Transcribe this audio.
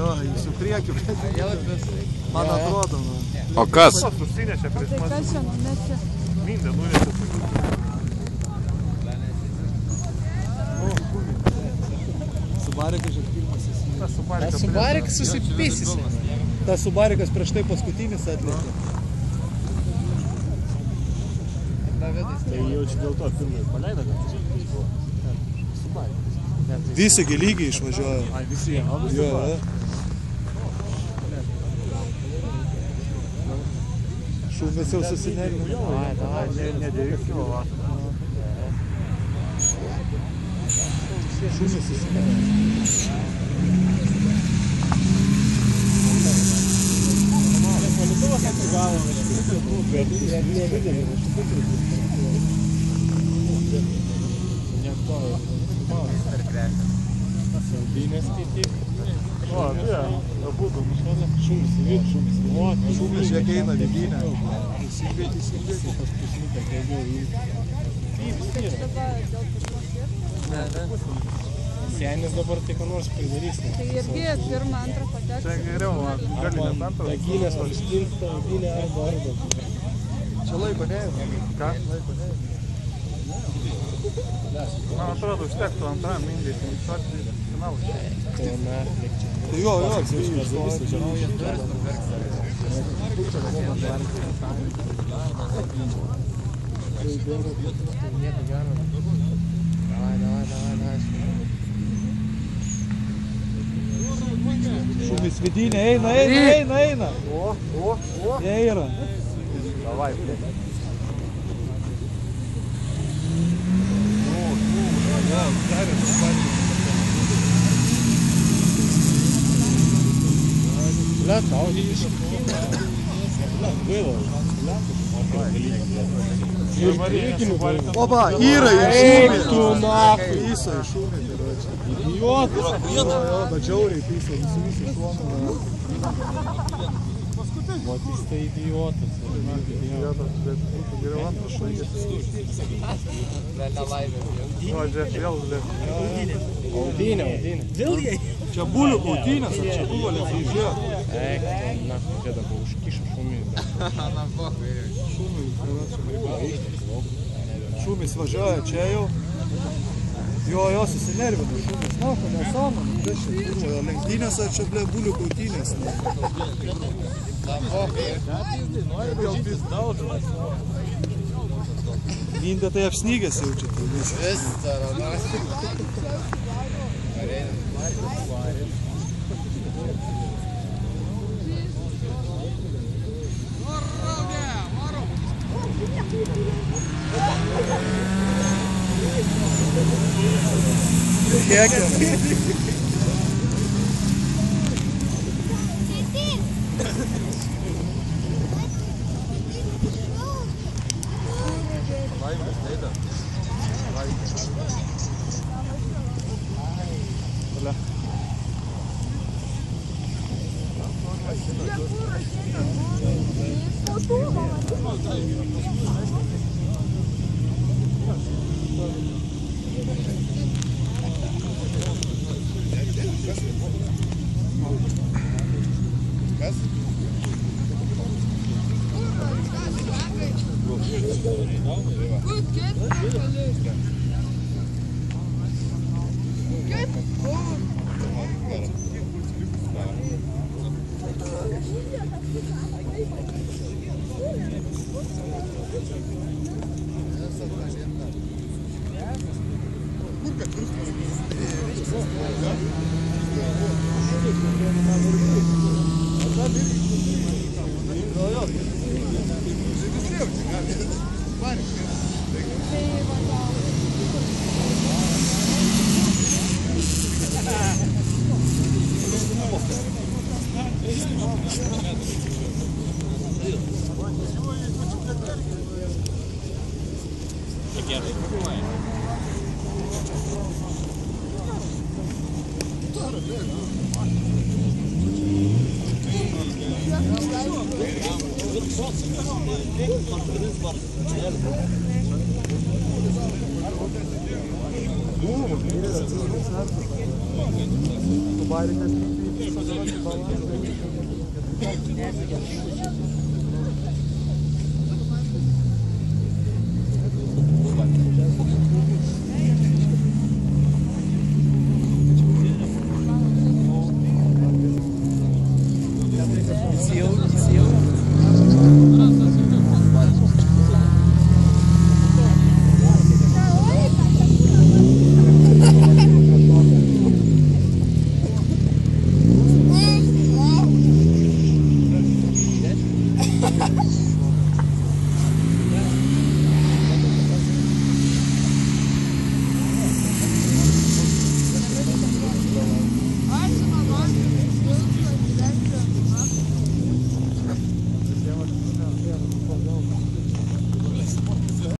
Jo, jūs į priekį, man atrodo. O kas? Susinešė prieš mus. Tai kas čia nunešė? Mindė nunešė. Subarikas žalpilmas įsiminė. Tas Subarikas susipysisi. Tas Subarikas prieš tai paskutinis atlėkė. Tai jau čia dėl to pirmai paleido, kad čia buvo. Subarikas. Visi lygiai išvažiuoja. Ai, visi jie, abu Subarikas. Šūmis jau susinervino. Ai, ne 9 kilovatų. Šūmis susinervino. Palidovas atsigavo, bet nedidelį. Saudinės kaip. O, apie, būtų. Šūmis į viršų. Šūmis žiek eina vidinę. Įsivėti. Paspušnikas daugiau į. Senis dabar tai ką nors pridarys. Tai irgi pirmą, antrą pateks. Čia geriau, galinės antras. Dagilės parstilta, gilė arba. Čia laiko neima. Ką? Laiko neima. Man atrodo, užtektų antram mindį, tai šortį finalą. Tai na, liek čia. Tai jo, Šūmis vidinė, eina. Jie yra. Davai, Tau iškikina. Gaila. Oba, yra Eik tu nahui. Pysa iš šūmį. Idiotas. Jo, bet žiauriai pysa, visi šuomą. Vat jis tai idiotas. Idiotas, bet būtų geriau antras šaigės. O, žiūrėk, vėl žiūrėk. Audinė. Čia bulių kautynės, ar čia buvo lėfyžė? Eik, na, čia dabar užkiša šumį. Šūmis važiuoja čia jau. Jo, susinervino šūmis. Na, nesąmonė. Čia buvo lenktynės, ar čia ble bulių kautynės? Mindė tai apsnygęs jaučia. Kiek Subarikas tokį balansą.